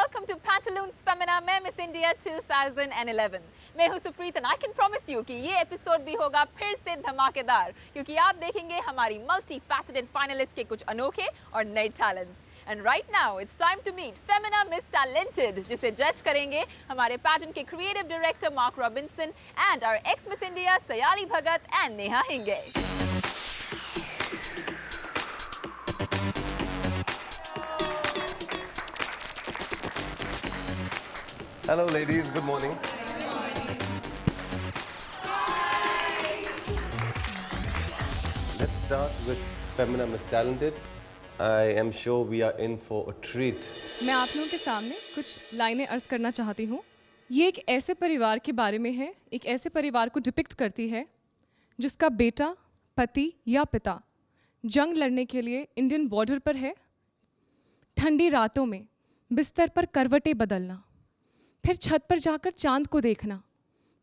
welcome to Pantaloons Femina में Miss India 2011. मैं हूँ Supreet and I can promise you कि ये एपिसोड भी होगा फिर से धमाकेदार क्योंकि आप देखेंगे हमारी multi-faceted finalists के कुछ अनोखे और नए talents. And right now it's time to meet Femina Miss Talented जिसे जज करेंगे हमारे pageant के creative director Mark Robinson and our ex-Miss India Sayali Bhagat and Neha Hinge. Hello ladies, good morning. Good morning. Let's start with Femina Miss Talented. I am sure we are in for a treat. मैं आप लोगों के सामने कुछ लाइनें अर्ज करना चाहती हूँ। ये एक ऐसे परिवार के बारे में है, एक ऐसे परिवार को डिपिक्ट करती है जिसका बेटा, पति या पिता जंग लड़ने के लिए इंडियन बॉर्डर पर है। ठंडी रातों में बिस्तर पर करवटें बदलना, फिर छत पर जाकर चांद को देखना,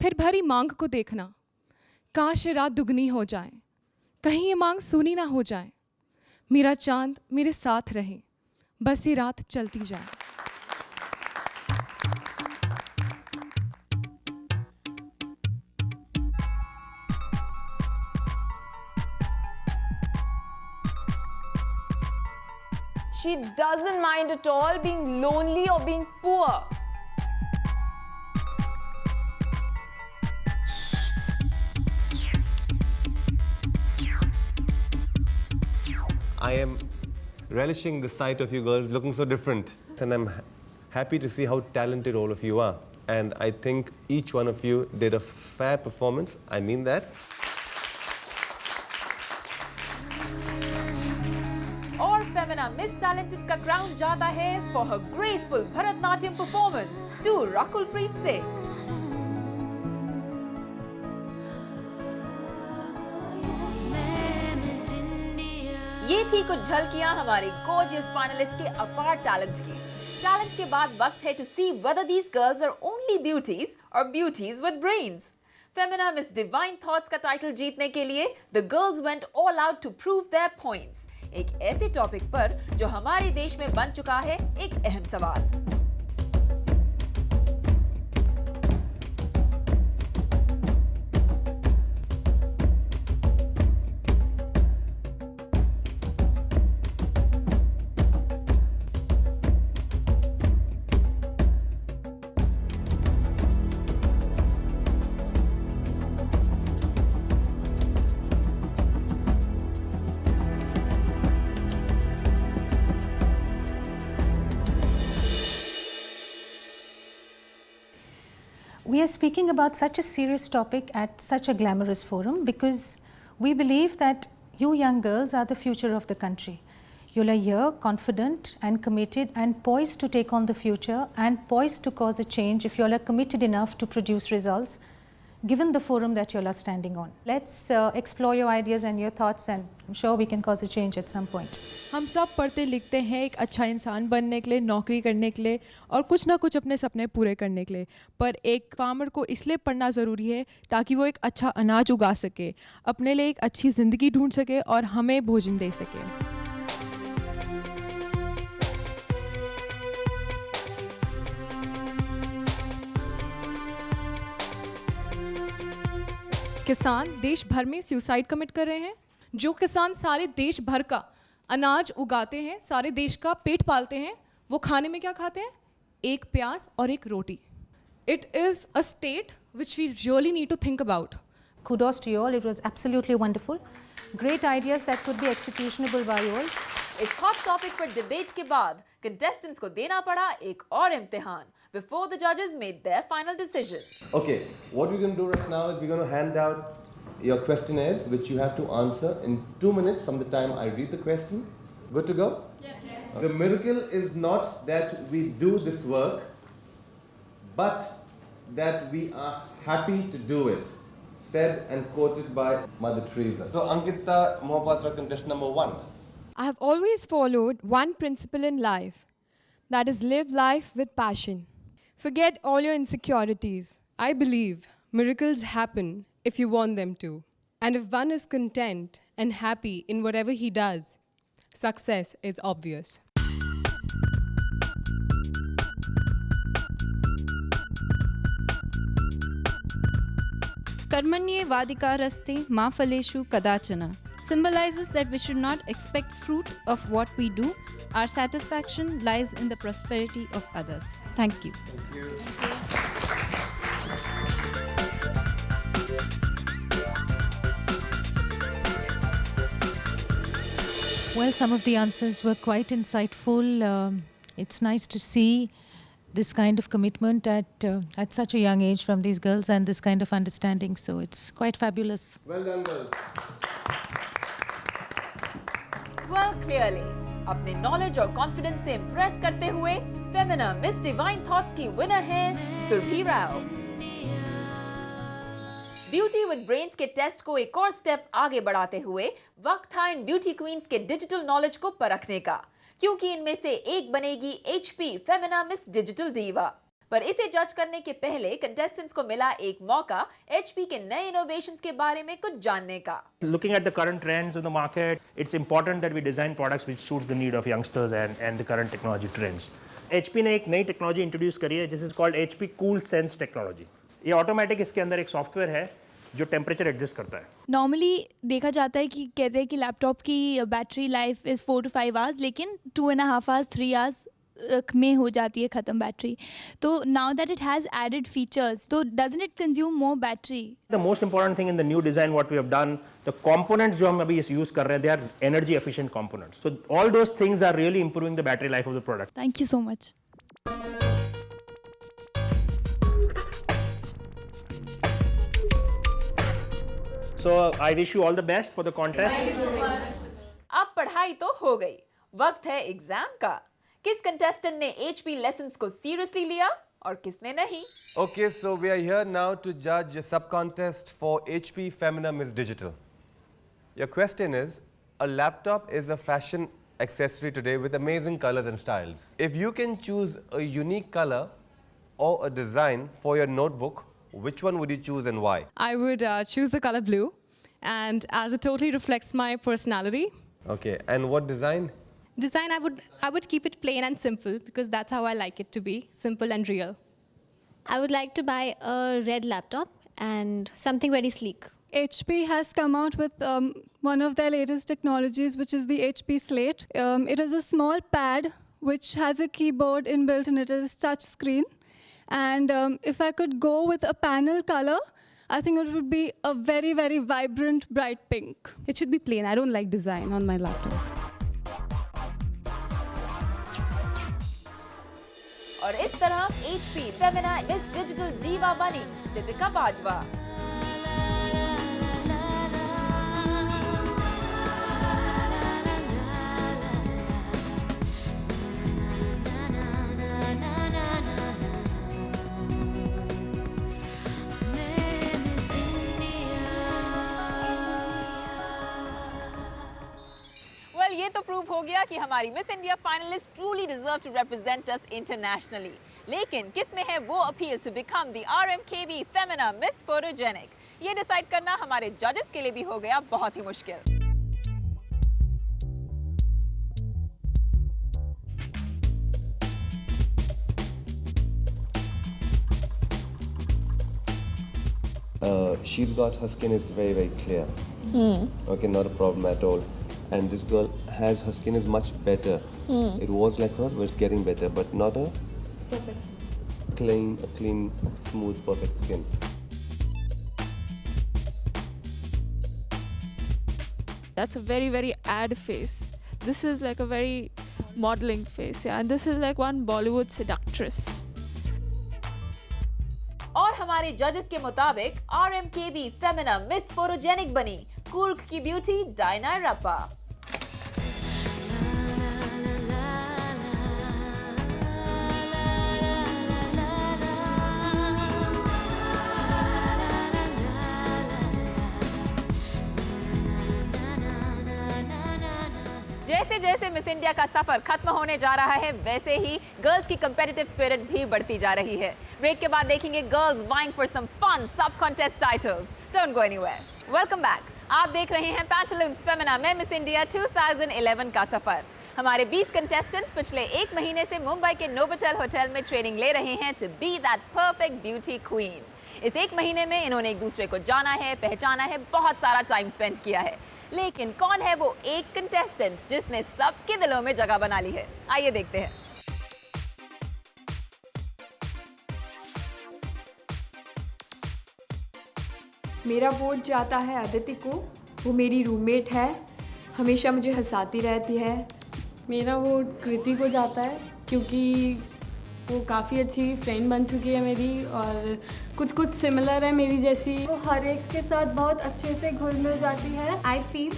फिर भरी मांग को देखना। काश ये रात दुगनी हो जाए, कहीं ये मांग सूनी ना हो जाए। मेरा चांद मेरे साथ रहे, बस ये रात चलती जाए। She doesn't mind at all being lonely or being poor. I am relishing the sight of you girls looking so different. And I'm happy to see how talented all of you are. And I think each one of you did a fair performance. I mean that. और Femina Miss Talented का crown जाता है for her graceful Bharatnatyam performance to Rakulpreet Singh. ये थी कुछ झलकियां हमारे gorgeous finalists के अपार टैलेंट की। टैलेंट के बाद वक्त है to see whether these girls are only beauties or beauties with brains. Femina Miss Divine Thoughts का टाइटल जीतने के लिए the girls went all out to prove their points. एक ऐसे टॉपिक पर जो हमारे देश में बन चुका है एक अहम सवाल। We are speaking about such a serious topic at such a glamorous forum because we believe that you young girls are the future of the country. You are here confident and committed and poised to take on the future and poised to cause a change if you all are committed enough to produce results given the forum that you all are standing on. Let's explore your ideas and your thoughts and I'm sure we can cause a change at some point. हम सब पढ़ते लिखते हैं एक अच्छा इंसान बनने के लिए, नौकरी करने के लिए और कुछ ना कुछ अपने सपने पूरे करने के लिए। पर एक फार्मर को इसलिए पढ़ना ज़रूरी है ताकि वो एक अच्छा अनाज उगा सके, अपने लिए एक अच्छी ज़िंदगी ढूंढ सके और हमें भोजन दे सके। किसान देश भर में सुसाइड कमिट कर रहे हैं। जो किसान सारे देश भर का अनाज उगाते हैं, सारे देश का पेट पालते हैं, वो खाने में क्या खाते हैं? एक प्याज और एक रोटी। It is a state which we really need to think about. Kudos to you all, it was absolutely wonderful. Great ideas that could be executionable by you all. इस हॉट टॉपिक पर डिबेट के बाद contestants को देना पड़ा एक और इम्तिहान before the judges made their final decision. Okay, what we're going to do right now is we're going to hand out your questionnaires which you have to answer in 2 minutes from the time I read the question. Good to go? Yes. The miracle is not that we do this work, but that we are happy to do it. Said and quoted by Mother Teresa. So Ankita Mohapatra, contestant number 1. I have always followed one principle in life, that is live life with passion. Forget all your insecurities. I believe miracles happen if you want them to. And if one is content and happy in whatever he does, success is obvious. Karmanyevadhikarasте ma phaleshu kadachana symbolizes that we should not expect fruit of what we do. Our satisfaction lies in the prosperity of others. Thank you. Well, some of the answers were quite insightful. It's nice to see this kind of commitment at such a young age from these girls and this kind of understanding. So it's quite fabulous. Well done, girls. Well, clearly, अपने knowledge और confidence से impress करते हुए Femina Miss Divine Thoughts की winner है Surbhi Rao. Beauty with brains के test को एक और स्टेप आगे बढ़ाते हुए वक्त था इन ब्यूटी क्वींस के डिजिटल नॉलेज को परखने का, क्योंकि इनमें से एक बनेगी HP Femina Miss Digital Diva. पर इसे जज करने के पहले कंटेस्टेंट्स को मिला एक मौका एचपी के नए इनोवेशंस के बारे में कुछ जानने का। Looking at the current trends in the market, it's important that we design products which suit the need of youngsters and the current technology trends. HP ने एक नई टेक्नोलॉजी इंट्रोड्यूस करी है, जिस is called HP cool sense technology. ये automatic इसके अंदर एक सॉफ्टवेयर है जो टेम्परेचर एडजस्ट करता है। नॉर्मली देखा जाता है कि कहते हैं कि लैपटॉप की battery life is 4 to 5 hours, लेकिन 2.5 hours 3 hours में हो जाती है ख़त्म बैटरी। तो now that it has added features, तो doesn't it consume more battery? The most important thing in the new design what we have done, the components जो हम अभी यूज कर रहे हैं, they are energy efficient components. So all those things are really improving the battery life of the product. Thank you so much. So I wish you all the best for the contest. अब पढ़ाई तो हो गई, वक्त है exam का। किस contestant ने एचपी लेसन्स को सीरियसली लिया और किसने नहीं? Okay, so we are here now to judge a sub-contest for HP Femina Miss Digital. Your question is, a laptop is a fashion accessory today with amazing colors and styles. If you can choose a unique color or a design for your notebook, which one would you choose and why? I would choose the color blue, and as it totally reflects my personality. Okay, and what design? Design, I would keep it plain and simple because that's how I like it to be, simple and real. I would like to buy a red laptop and something very sleek. HP has come out with one of their latest technologies, which is the HP Slate. It is a small pad which has a keyboard inbuilt in it. It is touch screen. And if I could go with a panel color, I think it would be a very, very vibrant, bright pink. It should be plain. I don't like design on my laptop. और इस तरह HP Femina Miss digital दीवा बनी दीपिका बाजवा। ये तो prove हो गया कि हमारी Miss India finalist truly deserve to represent us internationally. लेकिन किस में है वो appeal to become the RMKB Femina Miss Photogenic? ये डिसाइड करना हमारे जजेस के लिए भी हो गया बहुत ही मुश्किल। She's got, her skin is very, very clear. Okay, not a problem at all. And this girl has, her skin is much better. It was like hers, but it's getting better, but not a clean, smooth, perfect skin. That's a very, very ad face. This is like a very modeling face, yeah. And this is like one Bollywood seductress. और हमारे जजेस के मुताबिक RMKB Femina Miss photogenic बनी कूर्ग की beauty Diana रप्पा। जैसे जैसे miss India का सफर खत्म होने जा रहा है, वैसे ही गर्ल्स की कंपेटिटिव स्पिरिट भी बढ़ती जा रही है। ब्रेक के बाद देखेंगे girls vying for some fun सब contest titles. Don't go anywhere. Welcome back. आप देख रहे हैं पैंटालून्स फेमिना में मिस इंडिया 2011 का सफर। हमारे 20 कंटेस्टेंट्स पिछले एक महीने से मुंबई के नोवोटेल होटल में ट्रेनिंग ले रहे हैं to be that perfect beauty queen. इस एक महीने में इन्होंने एक दूसरे को जाना है, पहचाना है, बहुत सारा टाइम स्पेंड किया है। लेकिन कौन है वो एक कंटेस्टेंट जिसने सबके दिलों में जगह बना ली है? आइए देखते हैं। मेरा वोट जाता है अदिति को। वो मेरी रूममेट है, हमेशा मुझे हंसाती रहती है। मेरा वोट कृति को जाता है क्योंकि वो काफ़ी अच्छी फ्रेंड बन चुकी है मेरी और कुछ सिमिलर है मेरी जैसी। वो हर एक के साथ बहुत अच्छे से घुल मिल जाती है। I feel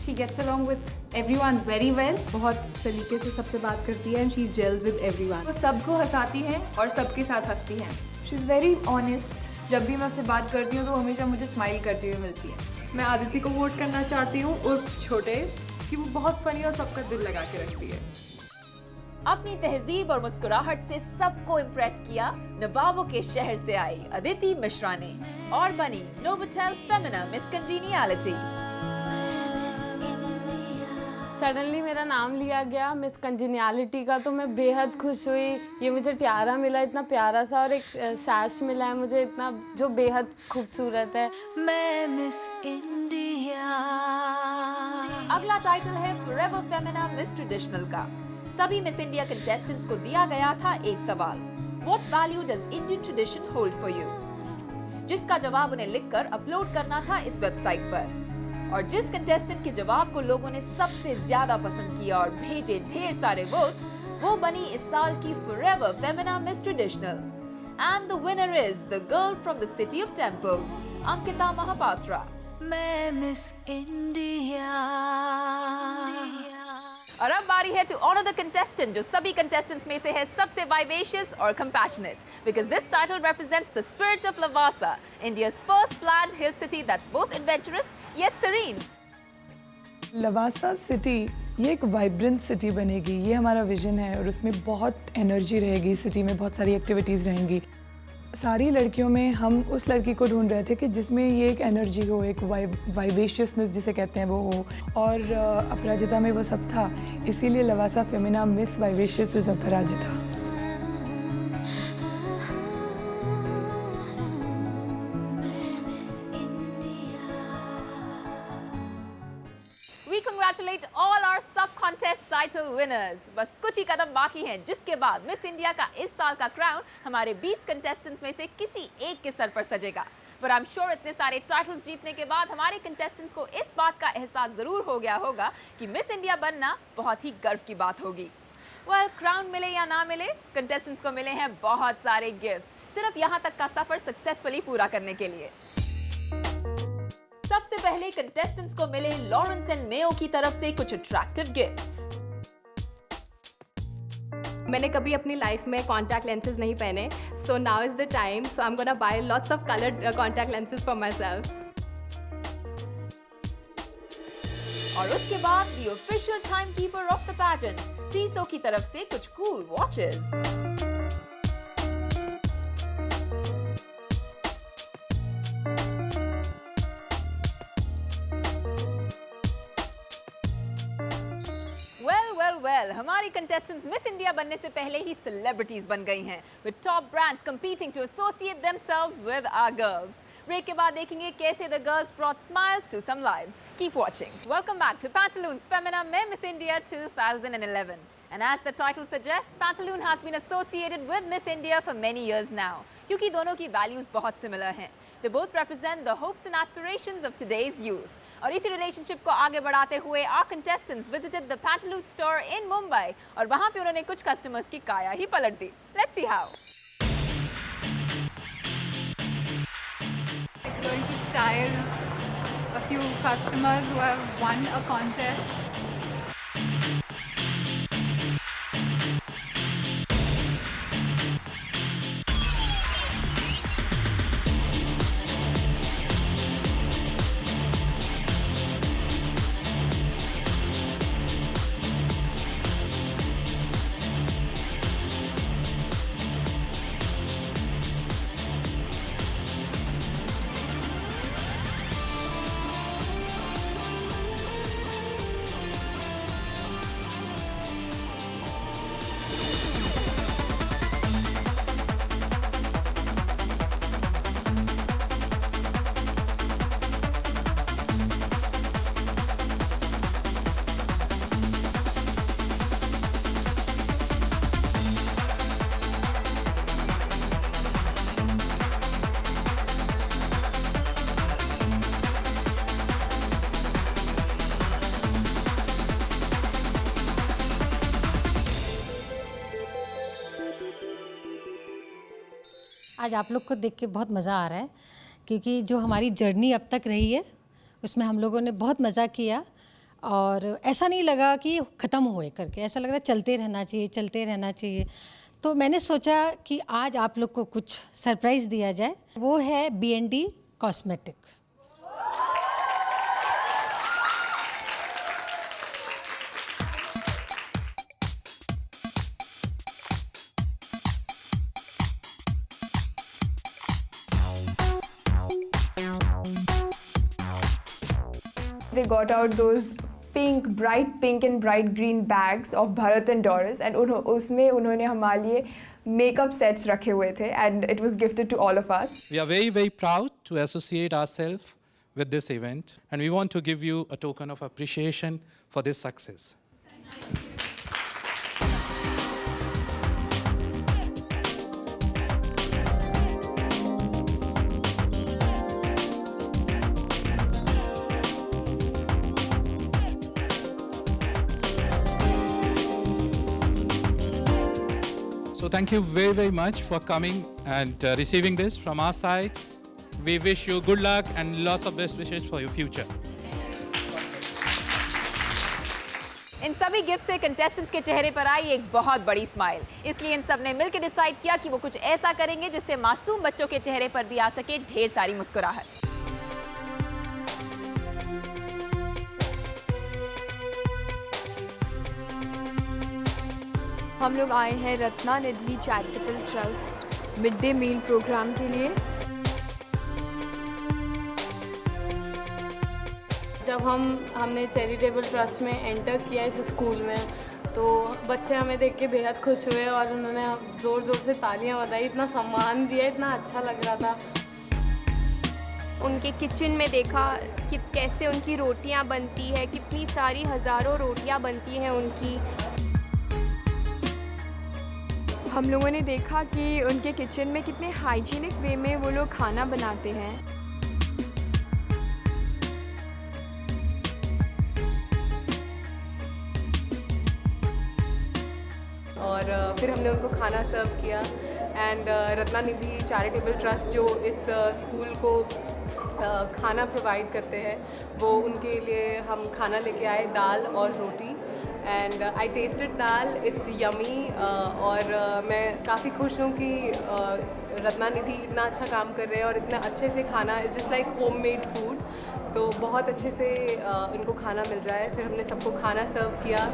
she gets along with everyone very well. बहुत सलीके से सबसे बात करती है and she gels with everyone. वो सबको हंसाती है और सबके साथ हंसती है। She is very honest. जब भी मैं उससे बात करती हूँ तो हमेशा मुझे स्माइल करती हुई मिलती है। मैं आदिति को वोट करना चाहती हूँ, उस छोटे कि वो बहुत फनी और सबका दिल लगा के रखती है। अपनी तहजीब और मुस्कुराहट से सबको इम्प्रेस किया नवाबों के शहर से आई अदिति मिश्रा ने और बनी नोवोटेल फेमिना मिस कंजीनियलिटी। सडनली मेरा नाम लिया गया मिस कंजीनियलिटी का, तो मैं बेहद खुश हुई। ये मुझे टियारा मिला इतना प्यारा सा, और एक सैश मिला है मुझे इतना जो बेहद खूबसूरत है। मैं मिस इंडिया। अगला टाइटल है फॉरएवर फेमिना मिस ट्रेडिशनल का। सभी मिस इंडिया कंटेस्टेंट्स को दिया गया था एक सवाल, What value does Indian tradition hold for you? जिसका जवाब उन्हें लिखकर अपलोड करना था इस वेबसाइट पर। और जिस कंटेस्टेंट के जवाब को लोगों ने सबसे ज्यादा पसंद किया और भेजे ढेर सारे वोट्स, वो बनी इस साल की forever Femina Miss Traditional. And the winner is the girl from the city of temples, Ankita Mahapatra. मैं मिस इंडिया। और अब बारी है टू ऑनर द कंटेस्टेंट जो सभी कंटेस्टेंट्स में से है सबसे वाइवेशियस और compassionate, because this title represents the spirit of Lavasa, India's first planned hill city that's both adventurous yet serene. Lavasa city ये एक वाइब्रेंट सिटी बनेगी, ये हमारा विजन है और उसमें बहुत एनर्जी रहेगी। सिटी में बहुत सारी एक्टिविटीज़ रहेंगी। सारी लड़कियों में हम उस लड़की को ढूंढ रहे थे कि जिसमें ये एक एनर्जी हो, एक वाइवेशियसनेस जिसे कहते हैं वो हो, और अपराजिता में वो सब था। इसीलिए Lavasa Femina miss vivacious is Aparajita. We congratulate all our sub-contest title winners. बस कुछ ही कदम बाकी हैं जिसके बाद मिस इंडिया का इस साल का क्राउन हमारे 20 कंटेस्टेंट्स में से किसी एक के सर पर सजेगा। पर I'm sure इतने सारे टाइटल्स जीतने के बाद हमारे कंटेस्टेंट्स को इस बात का एहसास जरूर हो गया होगा कि मिस इंडिया बनना बहुत ही गर्व की बात होगी। Well, क्राउन मिले या ना मिले, कंटेस्टेंट्स को मिले हैं बहुत सारे गिफ्ट्स सिर्फ यहाँ तक का सफर सक्सेसफुली पूरा करने के लिए। सबसे पहले कंटेस्टेंट्स को मिले लॉरेंस एंड मेयो की तरफ से कुछ अट्रैक्टिव गिफ्ट्स। मैंने कभी अपनी लाइफ में कॉन्टैक्ट लेंसेज नहीं पहने, so now is the time, so I am gonna buy lots of coloured contact lenses for myself. और उसके बाद the official time keeper of the pageant Tissot की तरफ से कुछ कूल वॉचेस। Well, हमारी कंटेस्टेंट्स मिस इंडिया बनने से पहले ही सेलिब्रिटीज बन गई हैं, with top brands competing to associate themselves with our girls. Break के बाद देखेंगे कैसे the girls brought smiles to some lives. Keep watching. Welcome back to Pantaloons Femina में Miss India 2011. And as the title suggests, Pantaloon has been associated with Miss India for many years now. क्योंकि दोनों की values बहुत similar हैं. They both represent the hopes and aspirations of today's youth. और इसी relationship को आगे बढ़ाते हुए our contestants visited the Pantaloons store in Mumbai और वहाँ पे उन्होंने कुछ कस्टमर्स की काया ही पलट दी। Let's see how. Going to style a few customers who have won a contest. आज आप लोग को देख के बहुत मज़ा आ रहा है क्योंकि जो हमारी जर्नी अब तक रही है उसमें हम लोगों ने बहुत मज़ा किया और ऐसा नहीं लगा कि ख़त्म हुए करके, ऐसा लग रहा है चलते रहना चाहिए, चलते रहना चाहिए। तो मैंने सोचा कि आज आप लोग को कुछ सरप्राइज़ दिया जाए, वो है B&D cosmetic. They got out those pink, bright pink and bright green bags of Bharat and Doris, and उसमें उन्होंने हमारे लिए makeup sets रखे हुए थे, and it was gifted to all of us. We are very, very proud to associate ourselves with this event, and we want to give you a token of appreciation for this success. So thank you very, very much for coming and receiving this from our side. We wish you good luck and lots of best wishes for your future. इन सभी gift से contestants के चेहरे पर आई एक बहुत बड़ी smile. इसलिए इन सब ने मिलकर डिसाइड किया कि वो कुछ ऐसा करेंगे जिससे मासूम बच्चों के चेहरे पर भी आ सके ढेर सारी मुस्कुराहट। हम लोग आए हैं Ratnanidhi charitable trust mid day meal programme के लिए। जब हमने चैरिटेबल ट्रस्ट में एंटर किया इस स्कूल में, तो बच्चे हमें देख के बेहद खुश हुए और उन्होंने ज़ोर ज़ोर से तालियां बजाई, इतना सम्मान दिया, इतना अच्छा लग रहा था। उनके किचन में देखा कि कैसे उनकी रोटियां बनती है, कितनी सारी हज़ारों रोटियां बनती हैं उनकी। हम लोगों ने देखा कि उनके किचन में कितने हाइजीनिक वे में वो लोग खाना बनाते हैं। और फिर हमने उनको खाना सर्व किया एंड रत्नानिधि चैरिटेबल ट्रस्ट जो इस स्कूल को खाना प्रोवाइड करते हैं, वो उनके लिए हम खाना लेके आए, दाल और रोटी। And I tasted dal, it's yummy. और मैं काफ़ी खुश हूँ कि रत्नानिधि इतना अच्छा काम कर रहे हैं और इतना अच्छे से खाना, it's just like homemade food. तो बहुत अच्छे से इनको खाना मिल रहा है। फिर हमने सबको खाना सर्व किया।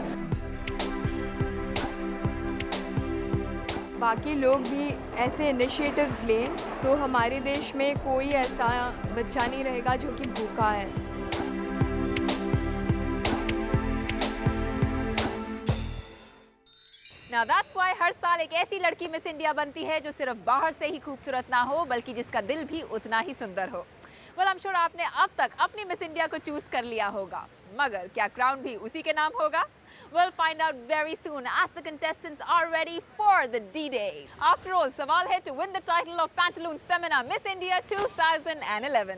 बाकी लोग भी ऐसे इनिशिएटिव्स लें तो हमारे देश में कोई ऐसा बच्चा नहीं रहेगा जो कि भूखा है। Now that's why हर साल एक ऐसी लड़की मिस इंडिया बनती है जो सिर्फ बाहर से ही खूबसूरत ना हो बल्कि जिसका दिल भी उतना ही सुंदर हो। Well, I'm sure आपने अब तक अपनी मिस इंडिया को चूज कर लिया होगा, मगर क्या क्राउन भी उसी के नाम होगा? We'll find out very soon as the contestants are ready for the D-Day. After all, सवाल है to win the title of Pantaloons Femina Miss India 2011.